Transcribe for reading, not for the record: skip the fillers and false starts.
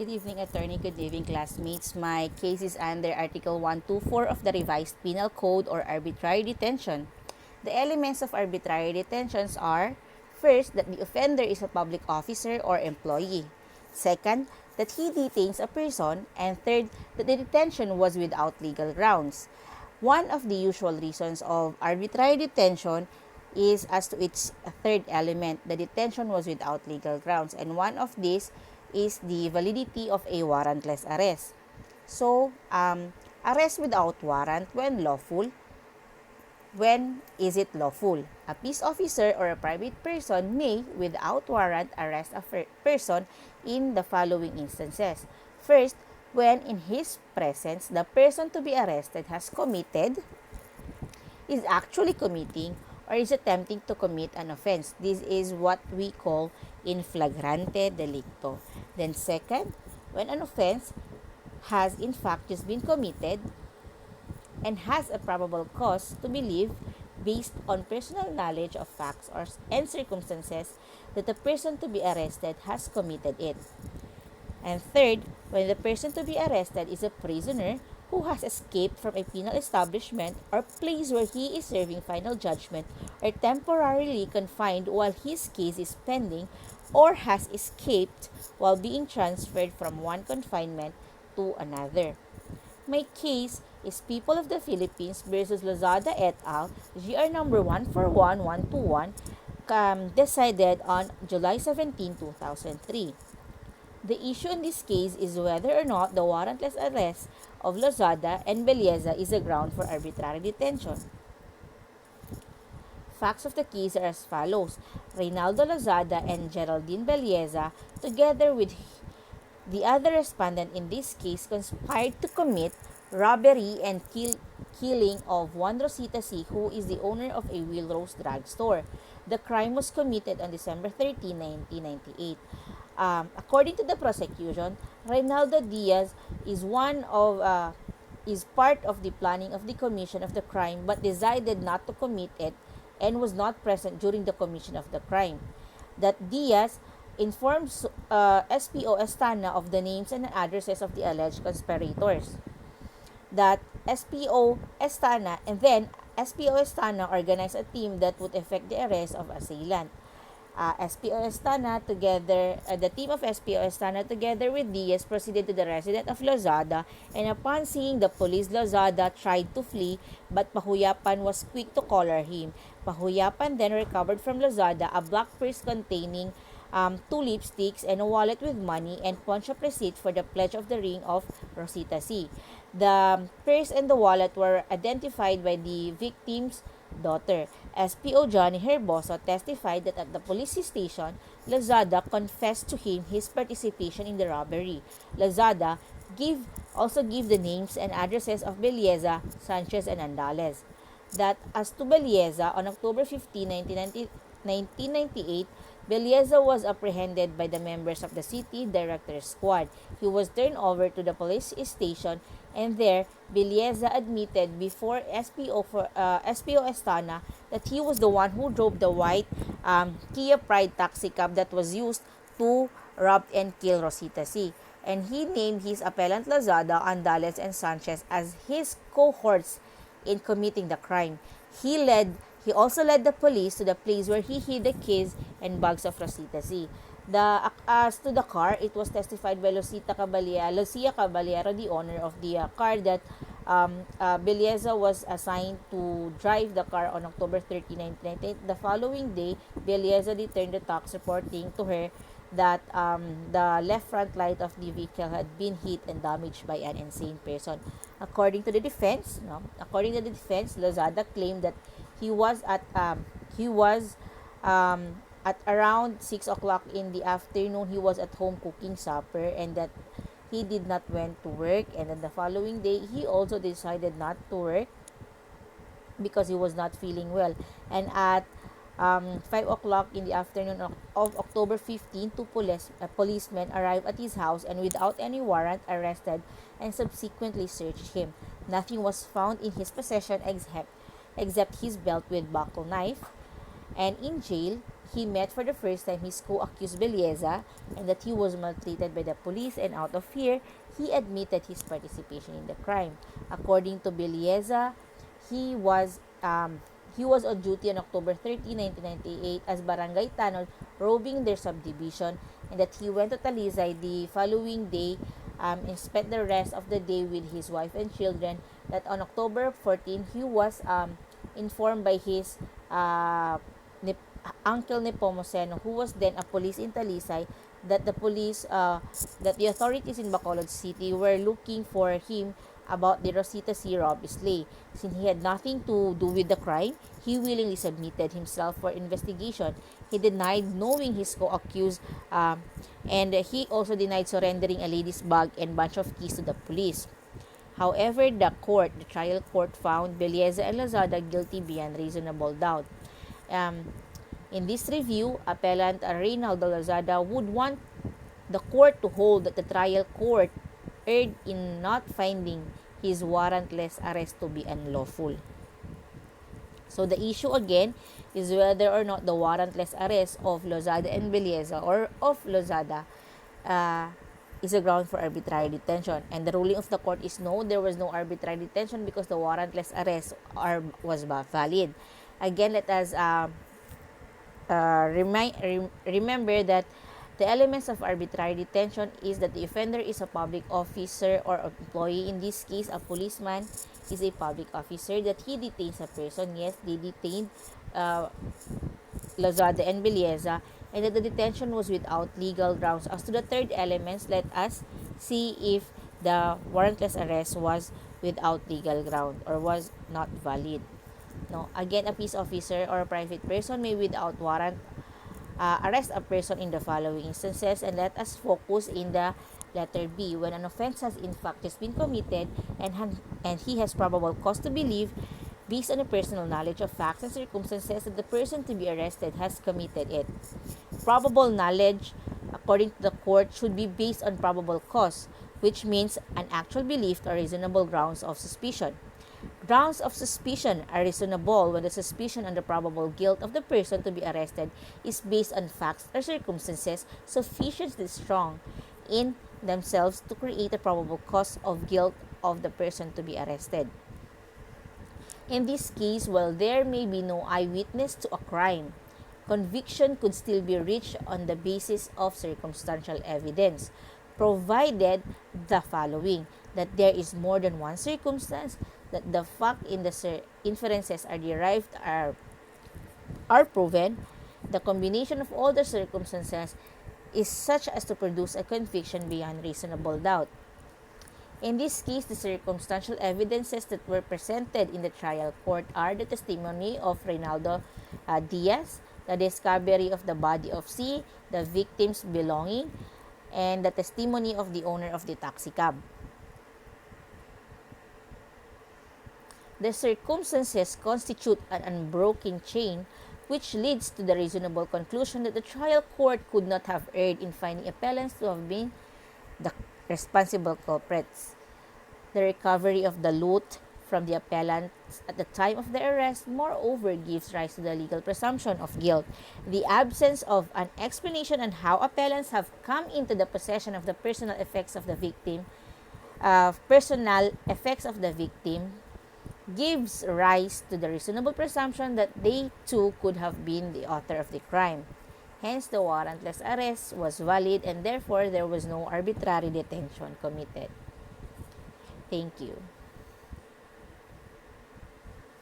Good evening, attorney. Good evening, classmates. My case is under Article 124 of the Revised Penal Code or arbitrary detention. The elements of arbitrary detentions are: first, that the offender is a public officer or employee; second, that he detains a person; and third, that the detention was without legal grounds. One of the usual reasons of arbitrary detention is as to its third element, the detention was without legal grounds, and one of these is the validity of a warrantless arrest. So, arrest without warrant when lawful. When is it lawful? A peace officer or a private person may, without warrant, arrest a person in the following instances. First, when in his presence the person to be arrested has committed, is actually committing, or is attempting to commit an offense. This is what we call in flagrante delicto. Then second, when an offense has in fact just been committed and has a probable cause to believe, based on personal knowledge of facts and circumstances, that the person to be arrested has committed it. And third, when the person to be arrested is a prisoner who has escaped from a penal establishment or place where he is serving final judgment, or temporarily confined while his case is pending, or has escaped while being transferred from one confinement to another. My case is People of the Philippines versus Lozada et al., GR number 141121, decided on July 17, 2003. The issue in this case is whether or not the warrantless arrest of Lozada and Belleza is a ground for arbitrary detention. Facts of the case are as follows. Reynaldo Lozada and Geraldine Belleza, together with the other respondent in this case, conspired to commit robbery and killing of one Rosita C., who is the owner of a Wheelrose drugstore. The crime was committed on December 13, 1998. According to the prosecution, Reynaldo Diaz is is part of the planning of the commission of the crime, but decided not to commit it and was not present during the commission of the crime. That Diaz informs SPO Estana of the names and addresses of the alleged conspirators. That SPO Estana organized a team that would effect the arrest of assailant. SPO Estana the team of SPO Estana together with Diaz proceeded to the residence of Lozada, and upon seeing the police, Lozada tried to flee, but Pahuyapan was quick to collar him. Pahuyapan then recovered from Lozada a black purse containing 2 lipsticks and a wallet with money and pawn-shop receipt for the pledge of the ring of Rosita C. The purse and the wallet were identified by the victim's daughter. SPO Johnny Herboso testified that at the police station, Lozada confessed to him his participation in the robbery. Lozada also gave the names and addresses of Belleza, Sanchez, and Andales. That as to Belleza, on October 15, 1998, Belleza was apprehended by the members of the City Director Squad. He was turned over to the police station, and there, Belleza admitted before SPO Estana that he was the one who drove the white Kia Pride taxi cab that was used to rob and kill Rosita C. And he named his appellant Lozada, Andales, and Sanchez as his cohorts in committing the crime. He also led the police to the place where he hid the keys and bags of Rosita C. As to the car, it was testified by Lucia Caballero, the owner of the car, that Belleza was assigned to drive the car on October 13, 1998. The following day, Belleza returned the talks, reporting to her that the left front light of the vehicle had been hit and damaged by an insane person. According to the defense, Lozada claimed that he was at around 6 o'clock in the afternoon. He was at home cooking supper, and that he did not went to work, and then the following day he also decided not to work because he was not feeling well. And at 5 o'clock in the afternoon of October 15, two policemen arrived at his house and without any warrant arrested and subsequently searched him. Nothing was found in his possession except his belt with buckle knife. And in jail, he met for the first time his co-accused Belleza and that he was maltreated by the police, and out of fear, he admitted his participation in the crime. According to Belleza, he was he was on duty on October 30, 1998 as barangay tanod robbing their subdivision, and that he went to Talisay the following day and spent the rest of the day with his wife and children. That on October 14, he was informed by his Uncle Nepomuceno, who was then a police in Talisay, that that the authorities in Bacolod City were looking for him about the Rosita C. Robbie slay. Since he had nothing to do with the crime, he willingly submitted himself for investigation. He denied knowing his co-accused, and he also denied surrendering a lady's bag and bunch of keys to the police. However, the trial court found Belleza and Lozada guilty beyond reasonable doubt. In this review, appellant Reynaldo Lozada would want the court to hold that the trial court erred in not finding his warrantless arrest to be unlawful. So the issue again is whether or not the warrantless arrest of Lozada and Belleza or of Lozada is a ground for arbitrary detention. And the ruling of the court is no, there was no arbitrary detention because the warrantless arrest was valid. Again, let us remember that the elements of arbitrary detention is that the offender is a public officer or employee. In this case, a policeman is a public officer, that he detains a person. Yes, they detained Lozada and Belleza, and that the detention was without legal grounds. As to the third elements, let us see if the warrantless arrest was without legal ground or was not valid. No, again, a peace officer or a private person may without warrant arrest a person in the following instances, and let us focus in the letter B. When an offense has in fact just been committed and he has probable cause to believe, based on a personal knowledge of facts and circumstances, that the person to be arrested has committed it. Probable knowledge, according to the court, should be based on probable cause, which means an actual belief or reasonable grounds of suspicion. Grounds of suspicion are reasonable when the suspicion on the probable guilt of the person to be arrested is based on facts or circumstances sufficiently strong in themselves to create a probable cause of guilt of the person to be arrested. In this case, while there may be no eyewitness to a crime, conviction could still be reached on the basis of circumstantial evidence, provided the following: that there is more than one circumstance, that the fact in the inferences are derived are proven, the combination of all the circumstances is such as to produce a conviction beyond reasonable doubt. In this case, the circumstantial evidences that were presented in the trial court are the testimony of Reynaldo Diaz, the discovery of the body of C, the victim's belonging, and the testimony of the owner of the taxi cab. The circumstances constitute an unbroken chain which leads to the reasonable conclusion that the trial court could not have erred in finding appellants to have been the responsible culprits. The recovery of the loot from the appellants at the time of the arrest, moreover, gives rise to the legal presumption of guilt. The absence of an explanation on how appellants have come into the possession of the personal effects of the victim, gives rise to the reasonable presumption that they too could have been the author of the crime. Hence, the warrantless arrest was valid and therefore there was no arbitrary detention committed. Thank you.